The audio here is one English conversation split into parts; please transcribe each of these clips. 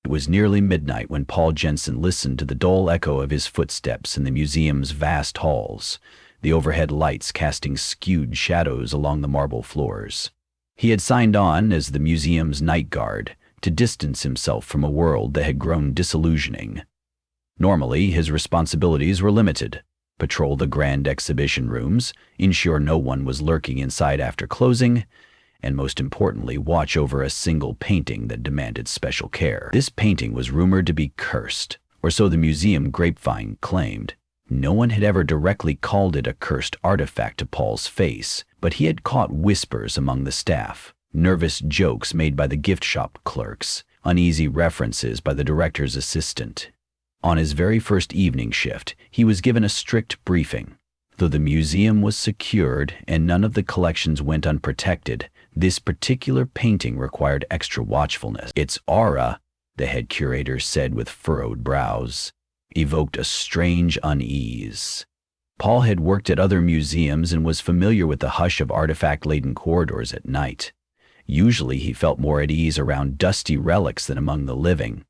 It was nearly midnight when Paul Jensen listened to the dull echo of his footsteps in the museum's vast halls, the overhead lights casting skewed shadows along the marble floors. He had signed on as the museum's night guard to distance himself from a world that had grown disillusioning. Normally, his responsibilities were limited: patrol the grand exhibition rooms, ensure no one was lurking inside after closing, and most importantly, watch over a single painting that demanded special care. This painting was rumored to be cursed, or so the museum grapevine claimed. No one had ever directly called it a cursed artifact to Paul's face, but he had caught whispers among the staff, nervous jokes made by the gift shop clerks, uneasy references by the director's assistant. On his very first evening shift, he was given a strict briefing. Though the museum was secured and none of the collections went unprotected, this particular painting required extra watchfulness. Its aura, the head curator said with furrowed brows, evoked a strange unease. Paul had worked at other museums and was familiar with the hush of artifact-laden corridors at night. Usually he felt more at ease around dusty relics than among the living.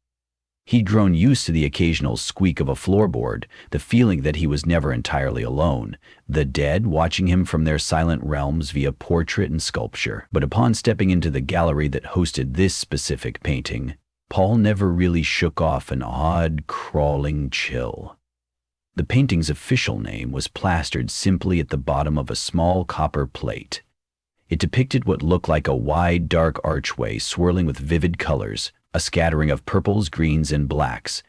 He'd grown used to the occasional squeak of a floorboard, the feeling that he was never entirely alone, the dead watching him from their silent realms via portrait and sculpture. But upon stepping into the gallery that hosted this specific painting, Paul never really shook off an odd, crawling chill. The painting's official name was plastered simply at the bottom of a small copper plate. It depicted what looked like a wide, dark archway swirling with vivid colors, a scattering of purples, greens, and blacks,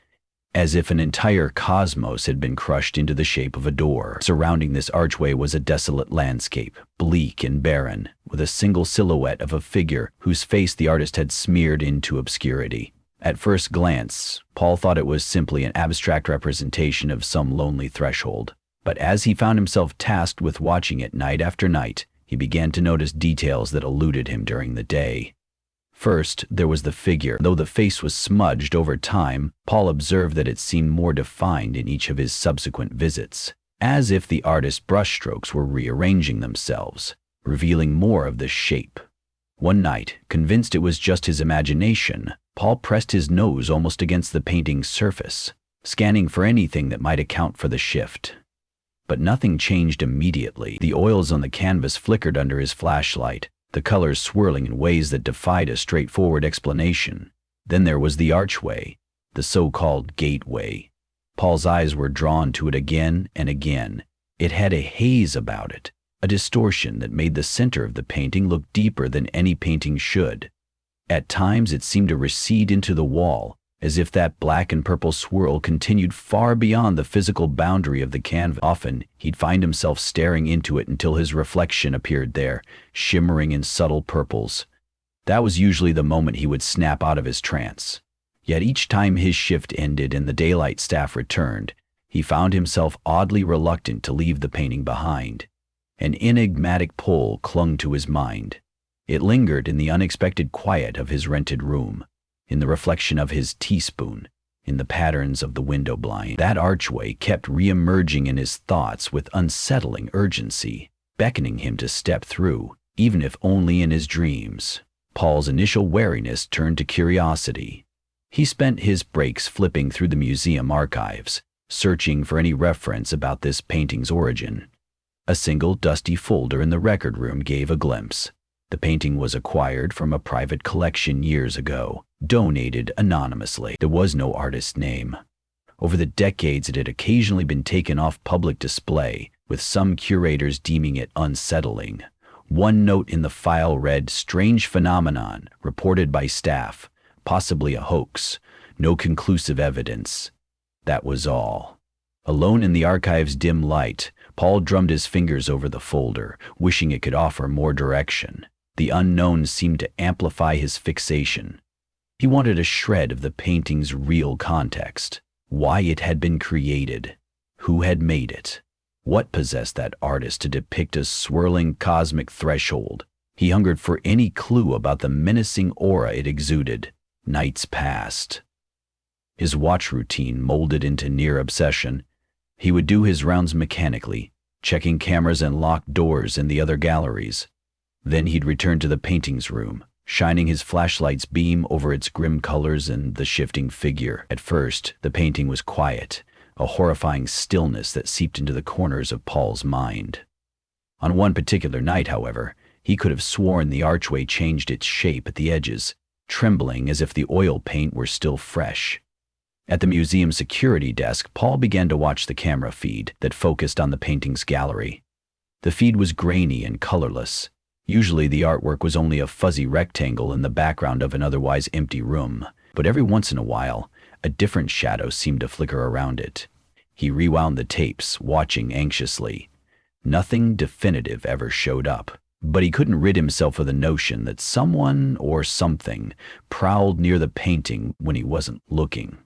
as if an entire cosmos had been crushed into the shape of a door. Surrounding this archway was a desolate landscape, bleak and barren, with a single silhouette of a figure whose face the artist had smeared into obscurity. At first glance, Paul thought it was simply an abstract representation of some lonely threshold. But as he found himself tasked with watching it night after night, he began to notice details that eluded him during the day. First, there was the figure. Though the face was smudged over time, Paul observed that it seemed more defined in each of his subsequent visits, as if the artist's brushstrokes were rearranging themselves, revealing more of the shape. One night, convinced it was just his imagination, Paul pressed his nose almost against the painting's surface, scanning for anything that might account for the shift. But nothing changed immediately. The oils on the canvas flickered under his flashlight, the colors swirling in ways that defied a straightforward explanation. Then there was the archway, the so-called gateway. Paul's eyes were drawn to it again and again. It had a haze about it, a distortion that made the center of the painting look deeper than any painting should. At times it seemed to recede into the wall, as if that black and purple swirl continued far beyond the physical boundary of the canvas. Often, he'd find himself staring into it until his reflection appeared there, shimmering in subtle purples. That was usually the moment he would snap out of his trance. Yet each time his shift ended and the daylight staff returned, he found himself oddly reluctant to leave the painting behind. An enigmatic pull clung to his mind. It lingered in the unexpected quiet of his rented room, in the reflection of his teaspoon, in the patterns of the window blind. That archway kept re-emerging in his thoughts with unsettling urgency, beckoning him to step through, even if only in his dreams. Paul's initial wariness turned to curiosity. He spent his breaks flipping through the museum archives, searching for any reference about this painting's origin. A single dusty folder in the record room gave a glimpse. The painting was acquired from a private collection years ago, donated anonymously. There was no artist's name. Over the decades, it had occasionally been taken off public display, with some curators deeming it unsettling. One note in the file read, "Strange phenomenon, reported by staff, possibly a hoax, no conclusive evidence." That was all. Alone in the archive's dim light, Paul drummed his fingers over the folder, wishing it could offer more direction. The unknown seemed to amplify his fixation. He wanted a shred of the painting's real context, why it had been created, who had made it, what possessed that artist to depict a swirling cosmic threshold. He hungered for any clue about the menacing aura it exuded. Nights passed. His watch routine molded into near obsession. He would do his rounds mechanically, checking cameras and locked doors in the other galleries. Then he'd return to the painting's room, shining his flashlight's beam over its grim colors and the shifting figure. At first, the painting was quiet, a horrifying stillness that seeped into the corners of Paul's mind. On one particular night, however, he could have sworn the archway changed its shape at the edges, trembling as if the oil paint were still fresh. At the museum security desk, Paul began to watch the camera feed that focused on the painting's gallery. The feed was grainy and colorless. Usually the artwork was only a fuzzy rectangle in the background of an otherwise empty room, but every once in a while, a different shadow seemed to flicker around it. He rewound the tapes, watching anxiously. Nothing definitive ever showed up, but he couldn't rid himself of the notion that someone or something prowled near the painting when he wasn't looking.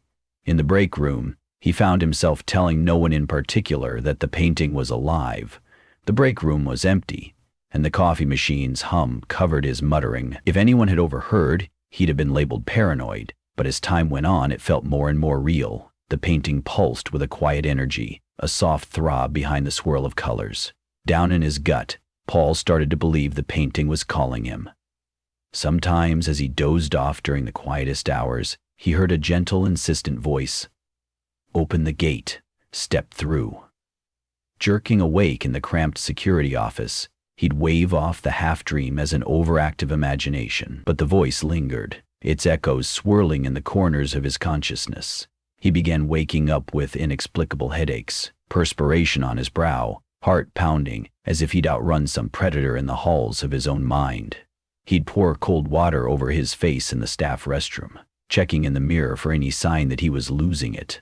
In the break room, he found himself telling no one in particular that the painting was alive. The break room was empty, and the coffee machine's hum covered his muttering. If anyone had overheard, he'd have been labeled paranoid, but as time went on, it felt more and more real. The painting pulsed with a quiet energy, a soft throb behind the swirl of colors. Down in his gut, Paul started to believe the painting was calling him. Sometimes, as he dozed off during the quietest hours, he heard a gentle, insistent voice. "Open the gate. Step through." Jerking awake in the cramped security office, he'd wave off the half-dream as an overactive imagination, but the voice lingered, its echoes swirling in the corners of his consciousness. He began waking up with inexplicable headaches, perspiration on his brow, heart pounding as if he'd outrun some predator in the halls of his own mind. He'd pour cold water over his face in the staff restroom, checking in the mirror for any sign that he was losing it.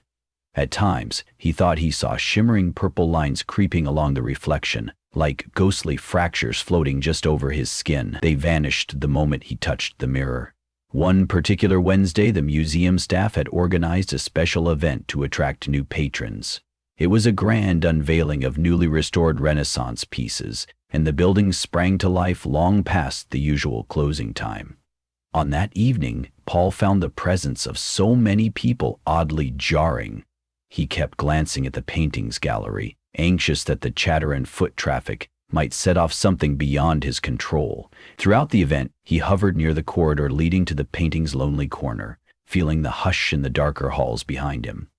At times, he thought he saw shimmering purple lines creeping along the reflection, like ghostly fractures floating just over his skin. They vanished the moment he touched the mirror. One particular Wednesday, the museum staff had organized a special event to attract new patrons. It was a grand unveiling of newly restored Renaissance pieces, and the building sprang to life long past the usual closing time. On that evening, Paul found the presence of so many people oddly jarring. He kept glancing at the paintings gallery, anxious that the chatter and foot traffic might set off something beyond his control. Throughout the event, he hovered near the corridor leading to the painting's lonely corner, feeling the hush in the darker halls behind him.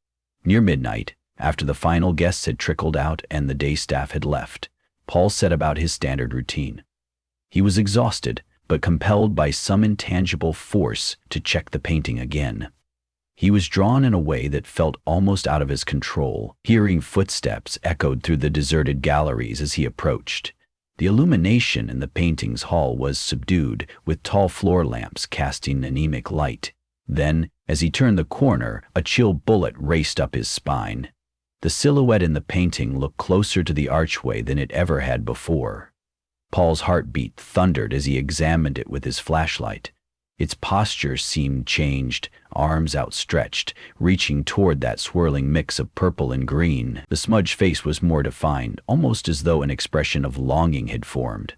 Near midnight, after the final guests had trickled out and the day staff had left, Paul set about his standard routine. He was exhausted, but compelled by some intangible force to check the painting again. He was drawn in a way that felt almost out of his control. Hearing footsteps echoed through the deserted galleries as he approached. The illumination in the painting's hall was subdued, with tall floor lamps casting anemic light. Then, as he turned the corner, a chill bullet raced up his spine. The silhouette in the painting looked closer to the archway than it ever had before. Paul's heartbeat thundered as he examined it with his flashlight. Its posture seemed changed, arms outstretched, reaching toward that swirling mix of purple and green. The smudged face was more defined, almost as though an expression of longing had formed.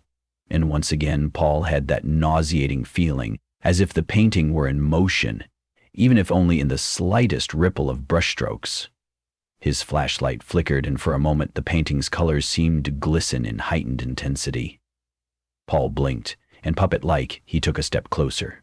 And once again, Paul had that nauseating feeling, as if the painting were in motion, even if only in the slightest ripple of brushstrokes. His flashlight flickered, and for a moment the painting's colors seemed to glisten in heightened intensity. Paul blinked, and puppet-like, he took a step closer.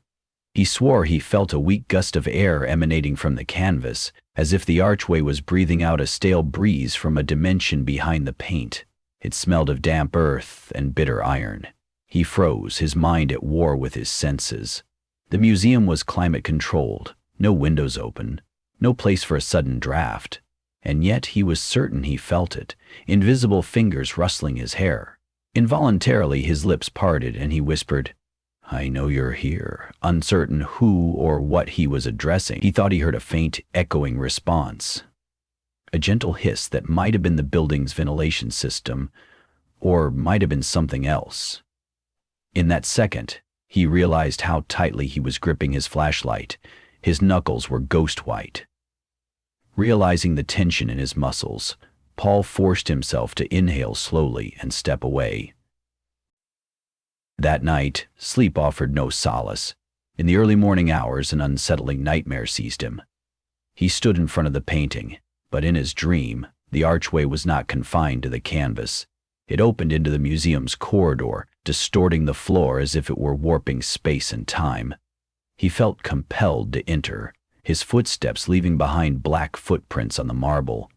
He swore he felt a weak gust of air emanating from the canvas, as if the archway was breathing out a stale breeze from a dimension behind the paint. It smelled of damp earth and bitter iron. He froze, his mind at war with his senses. The museum was climate-controlled, no windows open, no place for a sudden draft. And yet he was certain he felt it, invisible fingers rustling his hair. Involuntarily his lips parted and he whispered, "I know you're here," uncertain who or what he was addressing. He thought he heard a faint, echoing response. A gentle hiss that might have been the building's ventilation system, or might have been something else. In that second, he realized how tightly he was gripping his flashlight. His knuckles were ghost white. Realizing the tension in his muscles, Paul forced himself to inhale slowly and step away. That night, sleep offered no solace. In the early morning hours, an unsettling nightmare seized him. He stood in front of the painting, but in his dream, the archway was not confined to the canvas. It opened into the museum's corridor, distorting the floor as if it were warping space and time. He felt compelled to enter, his footsteps leaving behind black footprints on the marble.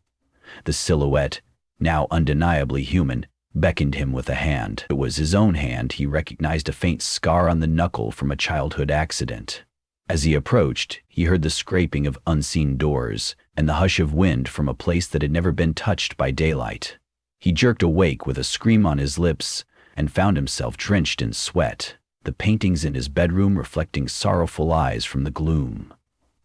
The silhouette, now undeniably human, beckoned him with a hand. It was his own hand. He recognized a faint scar on the knuckle from a childhood accident. As he approached, he heard the scraping of unseen doors and the hush of wind from a place that had never been touched by daylight. He jerked awake with a scream on his lips and found himself drenched in sweat, the paintings in his bedroom reflecting sorrowful eyes from the gloom.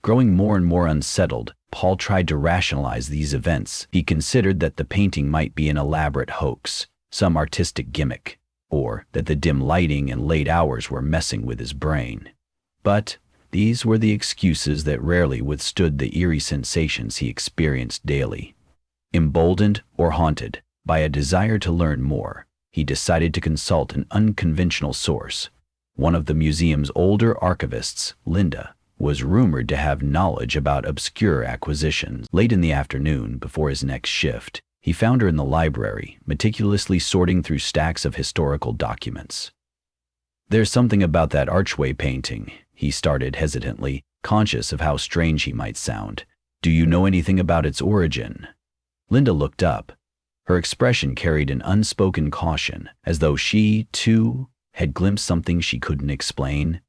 Growing more and more unsettled, Paul tried to rationalize these events. He considered that the painting might be an elaborate hoax, some artistic gimmick, or that the dim lighting and late hours were messing with his brain. But these were the excuses that rarely withstood the eerie sensations he experienced daily. Emboldened or haunted by a desire to learn more, he decided to consult an unconventional source. One of the museum's older archivists, Linda, was rumored to have knowledge about obscure acquisitions. Late in the afternoon, before his next shift, he found her in the library, meticulously sorting through stacks of historical documents. "There's something about that archway painting," he started hesitantly, conscious of how strange he might sound. "Do you know anything about its origin?" Linda looked up. Her expression carried an unspoken caution, as though she, too, had glimpsed something she couldn't explain.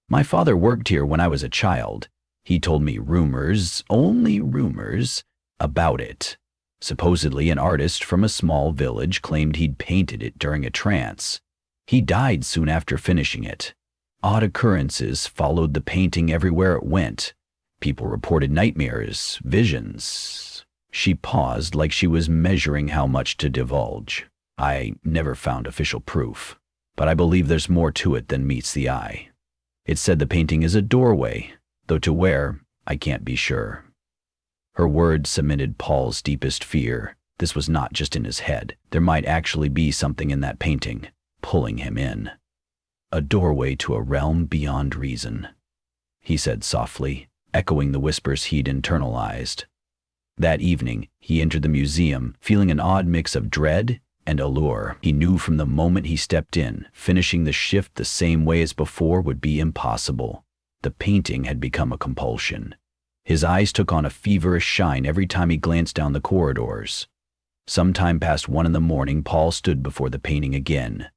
"My father worked here when I was a child. He told me rumors, only rumors, about it. Supposedly an artist from a small village claimed he'd painted it during a trance. He died soon after finishing it. Odd occurrences followed the painting everywhere it went. People reported nightmares, visions." She paused like she was measuring how much to divulge. "I never found official proof, but I believe there's more to it than meets the eye. It said the painting is a doorway, though to where, I can't be sure." Her words cemented Paul's deepest fear. This was not just in his head. There might actually be something in that painting, pulling him in. "A doorway to a realm beyond reason," he said softly, echoing the whispers he'd internalized. That evening, he entered the museum, feeling an odd mix of dread and allure. He knew from the moment he stepped in, finishing the shift the same way as before would be impossible. The painting had become a compulsion. His eyes took on a feverish shine every time he glanced down the corridors. Sometime past 1 a.m, Paul stood before the painting again.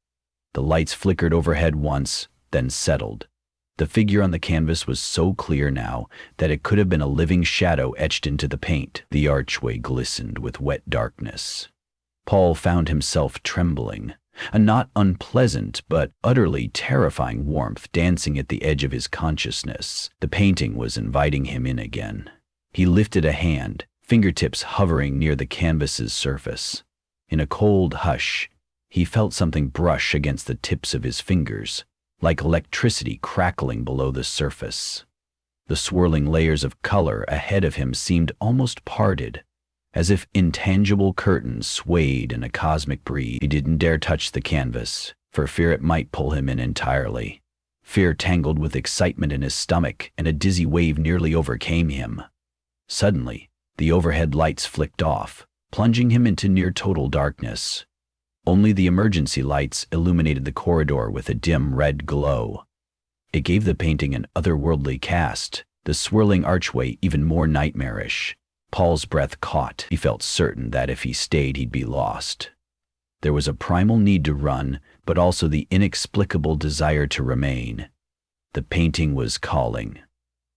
The lights flickered overhead once, then settled. The figure on the canvas was so clear now that it could have been a living shadow etched into the paint. The archway glistened with wet darkness. Paul found himself trembling, a not unpleasant but utterly terrifying warmth dancing at the edge of his consciousness. The painting was inviting him in again. He lifted a hand, fingertips hovering near the canvas's surface. In a cold hush, he felt something brush against the tips of his fingers, like electricity crackling below the surface. The swirling layers of color ahead of him seemed almost parted, as if intangible curtains swayed in a cosmic breeze. He didn't dare touch the canvas, for fear it might pull him in entirely. Fear tangled with excitement in his stomach, and a dizzy wave nearly overcame him. Suddenly, the overhead lights flicked off, plunging him into near-total darkness. Only the emergency lights illuminated the corridor with a dim red glow. It gave the painting an otherworldly cast, the swirling archway even more nightmarish. Paul's breath caught. He felt certain that if he stayed, he'd be lost. There was a primal need to run, but also the inexplicable desire to remain. The painting was calling,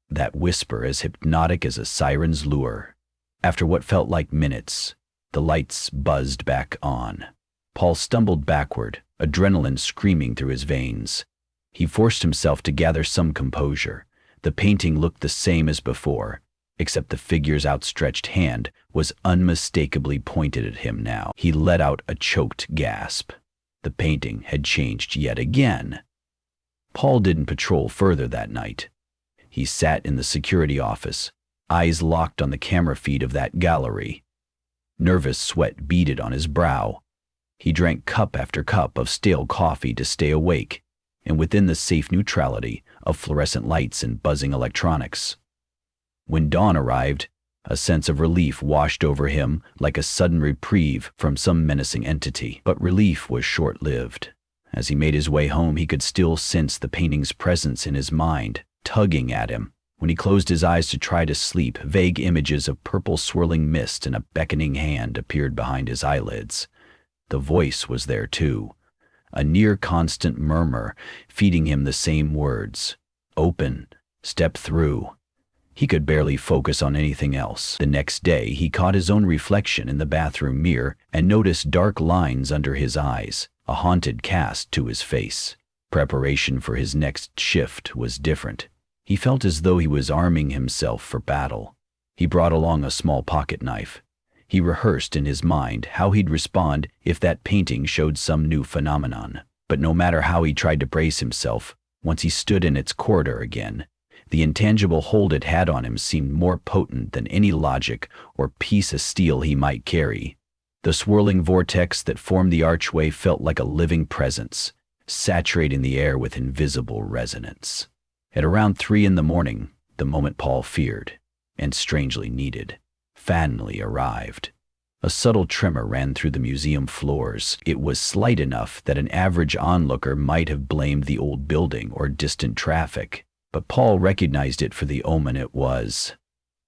that whisper as hypnotic as a siren's lure. After what felt like minutes, the lights buzzed back on. Paul stumbled backward, adrenaline screaming through his veins. He forced himself to gather some composure. The painting looked the same as before, except the figure's outstretched hand was unmistakably pointed at him now. He let out a choked gasp. The painting had changed yet again. Paul didn't patrol further that night. He sat in the security office, eyes locked on the camera feed of that gallery. Nervous sweat beaded on his brow. He drank cup after cup of stale coffee to stay awake, and within the safe neutrality of fluorescent lights and buzzing electronics. When dawn arrived, a sense of relief washed over him like a sudden reprieve from some menacing entity. But relief was short-lived. As he made his way home, he could still sense the painting's presence in his mind, tugging at him. When he closed his eyes to try to sleep, vague images of purple swirling mist and a beckoning hand appeared behind his eyelids. The voice was there too, a near-constant murmur, feeding him the same words. Open, step through. He could barely focus on anything else. The next day, he caught his own reflection in the bathroom mirror and noticed dark lines under his eyes, a haunted cast to his face. Preparation for his next shift was different. He felt as though he was arming himself for battle. He brought along a small pocket knife. He rehearsed in his mind how he'd respond if that painting showed some new phenomenon. But no matter how he tried to brace himself, once he stood in its corridor again, the intangible hold it had on him seemed more potent than any logic or piece of steel he might carry. The swirling vortex that formed the archway felt like a living presence, saturating the air with invisible resonance. At around 3 in the morning, the moment Paul feared, and strangely needed, finally arrived. A subtle tremor ran through the museum floors. It was slight enough that an average onlooker might have blamed the old building or distant traffic, but Paul recognized it for the omen it was.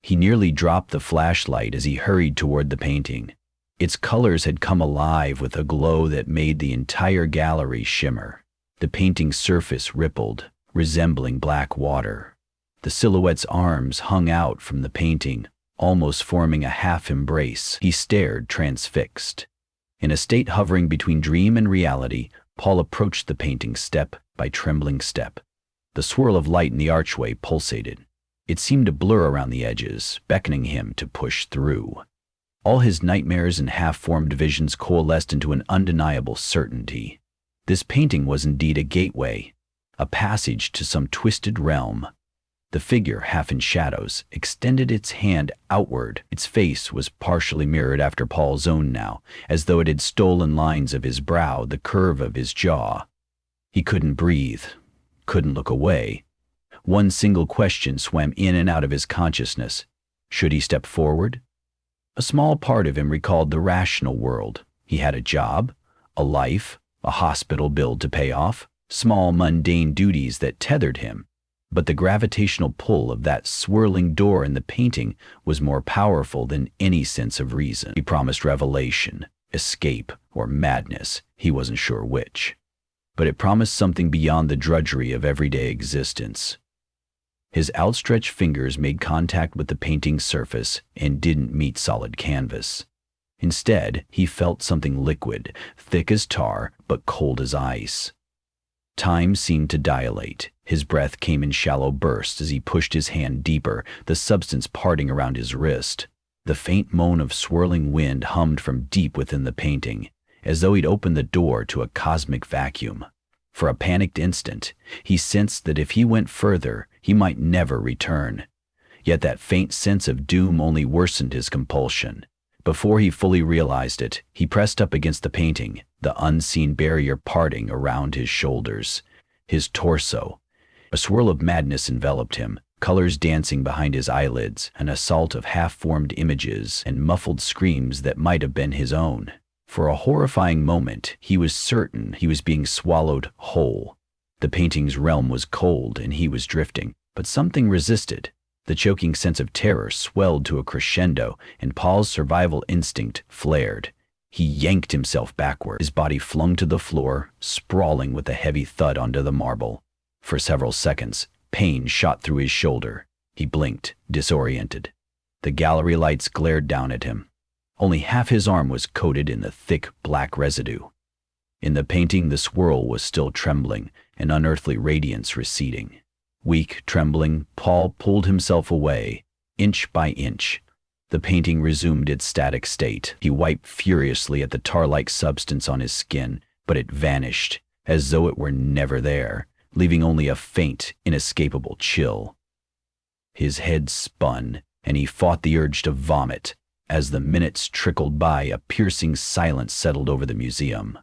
He nearly dropped the flashlight as he hurried toward the painting. Its colors had come alive with a glow that made the entire gallery shimmer. The painting's surface rippled, resembling black water. The silhouette's arms hung out from the painting, almost forming a half-embrace. He stared, transfixed. In a state hovering between dream and reality, Paul approached the painting step by trembling step. The swirl of light in the archway pulsated. It seemed to blur around the edges, beckoning him to push through. All his nightmares and half-formed visions coalesced into an undeniable certainty. This painting was indeed a gateway, a passage to some twisted realm. The figure, half in shadows, extended its hand outward. Its face was partially mirrored after Paul's own now, as though it had stolen lines of his brow, the curve of his jaw. He couldn't breathe, couldn't look away. One single question swam in and out of his consciousness. Should he step forward? A small part of him recalled the rational world. He had a job, a life, a hospital bill to pay off, small mundane duties that tethered him. But the gravitational pull of that swirling door in the painting was more powerful than any sense of reason. He promised revelation, escape, or madness. He wasn't sure which. But it promised something beyond the drudgery of everyday existence. His outstretched fingers made contact with the painting's surface and didn't meet solid canvas. Instead, he felt something liquid, thick as tar, but cold as ice. Time seemed to dilate. His breath came in shallow bursts as he pushed his hand deeper, the substance parting around his wrist. The faint moan of swirling wind hummed from deep within the painting, as though he'd opened the door to a cosmic vacuum. For a panicked instant, he sensed that if he went further, he might never return. Yet that faint sense of doom only worsened his compulsion. Before he fully realized it, he pressed up against the painting, the unseen barrier parting around his shoulders, his torso. A swirl of madness enveloped him, colors dancing behind his eyelids, an assault of half-formed images and muffled screams that might have been his own. For a horrifying moment, he was certain he was being swallowed whole. The painting's realm was cold and he was drifting, but something resisted. The choking sense of terror swelled to a crescendo, and Paul's survival instinct flared. He yanked himself backward, his body flung to the floor, sprawling with a heavy thud onto the marble. For several seconds, pain shot through his shoulder. He blinked, disoriented. The gallery lights glared down at him. Only half his arm was coated in the thick black residue. In the painting, the swirl was still trembling, an unearthly radiance receding. Weak, trembling, Paul pulled himself away, inch by inch. The painting resumed its static state. He wiped furiously at the tar-like substance on his skin, but it vanished, as though it were never there, leaving only a faint, inescapable chill. His head spun, and he fought the urge to vomit. As the minutes trickled by, a piercing silence settled over the museum.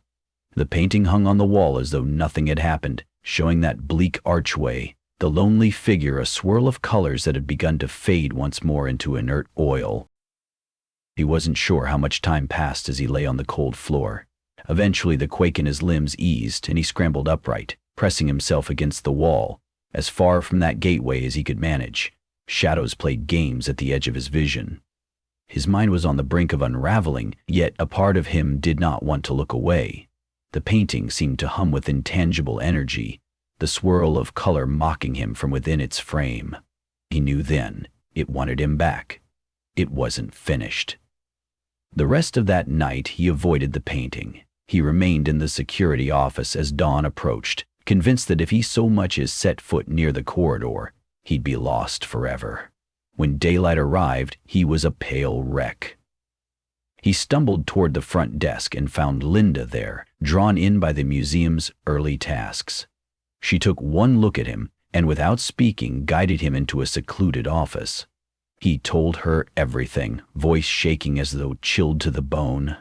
The painting hung on the wall as though nothing had happened, showing that bleak archway, the lonely figure, a swirl of colors that had begun to fade once more into inert oil. He wasn't sure how much time passed as he lay on the cold floor. Eventually the quake in his limbs eased and he scrambled upright, pressing himself against the wall, as far from that gateway as he could manage. Shadows played games at the edge of his vision. His mind was on the brink of unraveling, yet a part of him did not want to look away. The painting seemed to hum with intangible energy, the swirl of color mocking him from within its frame. He knew then it wanted him back. It wasn't finished. The rest of that night he avoided the painting. He remained in the security office as dawn approached, convinced that if he so much as set foot near the corridor, he'd be lost forever. When daylight arrived, he was a pale wreck. He stumbled toward the front desk and found Linda there, drawn in by the museum's early tasks. She took one look at him and without speaking guided him into a secluded office. He told her everything, voice shaking as though chilled to the bone.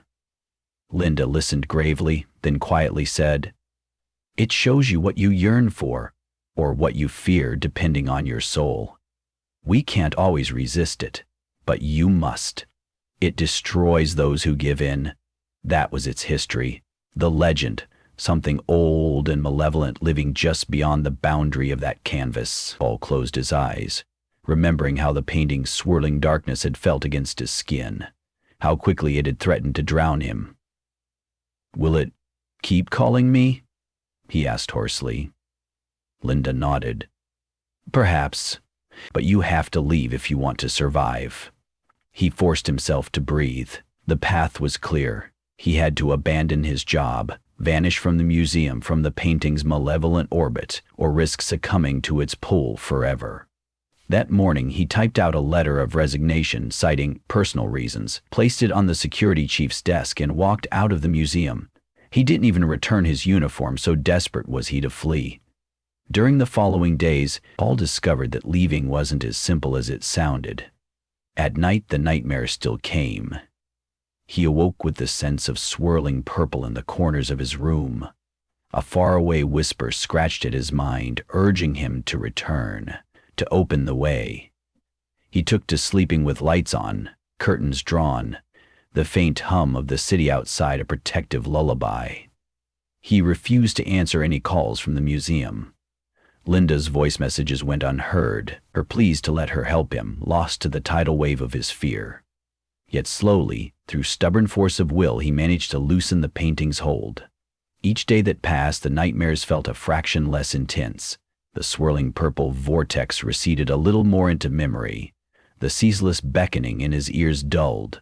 Linda listened gravely, then quietly said, "It shows you what you yearn for, or what you fear depending on your soul. We can't always resist it, but you must. It destroys those who give in." That was its history, the legend, something old and malevolent living just beyond the boundary of that canvas. Paul closed his eyes, remembering how the painting's swirling darkness had felt against his skin, how quickly it had threatened to drown him. "Will it keep calling me?" he asked hoarsely. Linda nodded. "Perhaps, but you have to leave if you want to survive." He forced himself to breathe. The path was clear. He had to abandon his job, vanish from the museum, from the painting's malevolent orbit, or risk succumbing to its pull forever. That morning he typed out a letter of resignation citing personal reasons, placed it on the security chief's desk, and walked out of the museum. He didn't even return his uniform, so desperate was he to flee. During the following days, Paul discovered that leaving wasn't as simple as it sounded. At night, the nightmares still came. He awoke with the sense of swirling purple in the corners of his room. A faraway whisper scratched at his mind, urging him to return, to open the way. He took to sleeping with lights on, curtains drawn, the faint hum of the city outside a protective lullaby. He refused to answer any calls from the museum. Linda's voice messages went unheard, her pleas to let her help him lost to the tidal wave of his fear. Yet slowly, through stubborn force of will, he managed to loosen the painting's hold. Each day that passed, the nightmares felt a fraction less intense. The swirling purple vortex receded a little more into memory. The ceaseless beckoning in his ears dulled.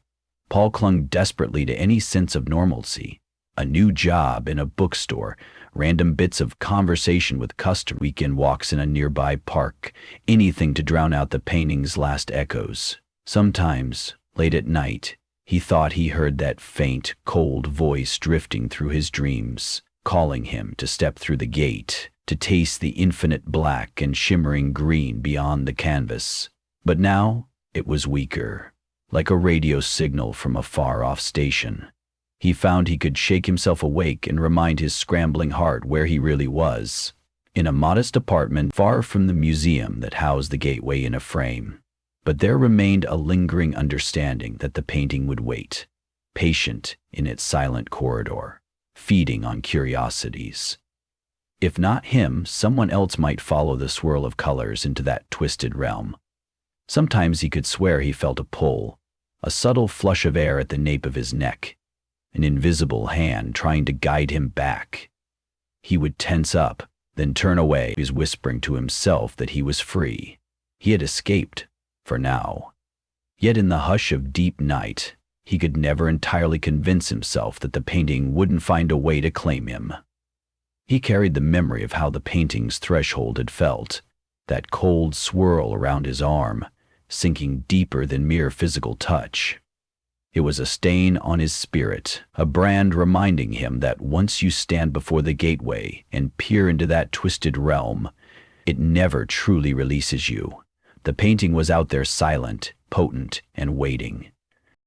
Paul clung desperately to any sense of normalcy. A new job in a bookstore, random bits of conversation with customers, weekend walks in a nearby park, anything to drown out the painting's last echoes. Sometimes, late at night, he thought he heard that faint, cold voice drifting through his dreams, calling him to step through the gate, to taste the infinite black and shimmering green beyond the canvas. But now, it was weaker, like a radio signal from a far-off station. He found he could shake himself awake and remind his scrambling heart where he really was, in a modest apartment far from the museum that housed the gateway in a frame. But there remained a lingering understanding that the painting would wait, patient in its silent corridor, feeding on curiosities. If not him, someone else might follow the swirl of colors into that twisted realm. Sometimes he could swear he felt a pull, a subtle flush of air at the nape of his neck, an invisible hand trying to guide him back. He would tense up, then turn away, whispering to himself that he was free. He had escaped, for now. Yet in the hush of deep night, he could never entirely convince himself that the painting wouldn't find a way to claim him. He carried the memory of how the painting's threshold had felt, that cold swirl around his arm, sinking deeper than mere physical touch. It was a stain on his spirit, a brand reminding him that once you stand before the gateway and peer into that twisted realm, it never truly releases you. The painting was out there silent, potent, and waiting.